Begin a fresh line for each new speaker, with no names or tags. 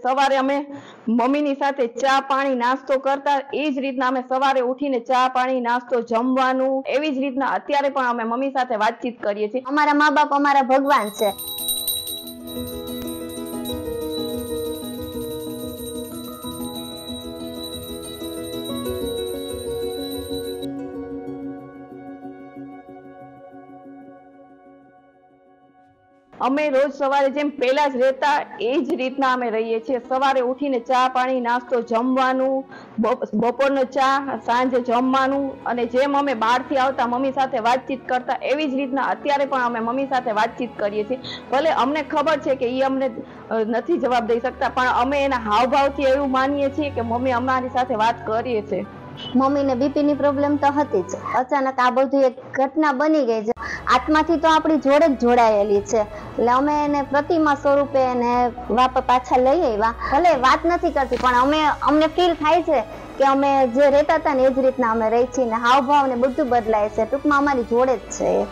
સવારે અમે મમ્મીની સાથે ચા પાણી નાસ્તો કરતા, એ જ રીતના અમે સવારે ઉઠીને ચા પાણી નાસ્તો જમવાનું, એવી જ રીતના અત્યારે પણ અમે મમ્મી સાથે વાતચીત કરીએ છીએ.
અમારા મા બાપ અમારા ભગવાન છે.
અમે રોજ સવારે જેમ પહેલા જ રહેતા એ જ રીતના અમે રહીએ છીએ. સવારે ઉઠીને ચા પાણી નાસ્તો જમવાનું, બપોરનો ચા, સાંજે જમવાનું, અને જેમ અમે બહારથી આવતા મમ્મી સાથે વાતચીત કરતા એવી જ રીતના અત્યારે પણ અમે મમ્મી સાથે વાતચીત કરીએ છીએ. ભલે અમને ખબર છે કે એ અમને નથી જવાબ દઈ શકતા, પણ અમે એના હાવભાવથી એવું માનીએ છીએ કે મમ્મી અમારી સાથે વાત કરીએ છે.
મમ્મીને બીપીની પ્રોબ્લેમ તો હતી જ. અચાનક આ બધી એક ઘટના બની ગઈ છે. આત્માથી તો આપણી જોડે જ જોડાયેલી છે, એટલે અમે એને પ્રતિમા સ્વરૂપે એને પાછા લઈ આવ્યા. ભલે વાત નથી કરતી, પણ અમને ફીલ થાય છે કે અમે જે રહેતા હતા ને એ જ રીતના અમે રહી છીએ ને હાવભાવ ને બધું બદલાય છે. ટૂંકમાં અમારી જોડે જ છે.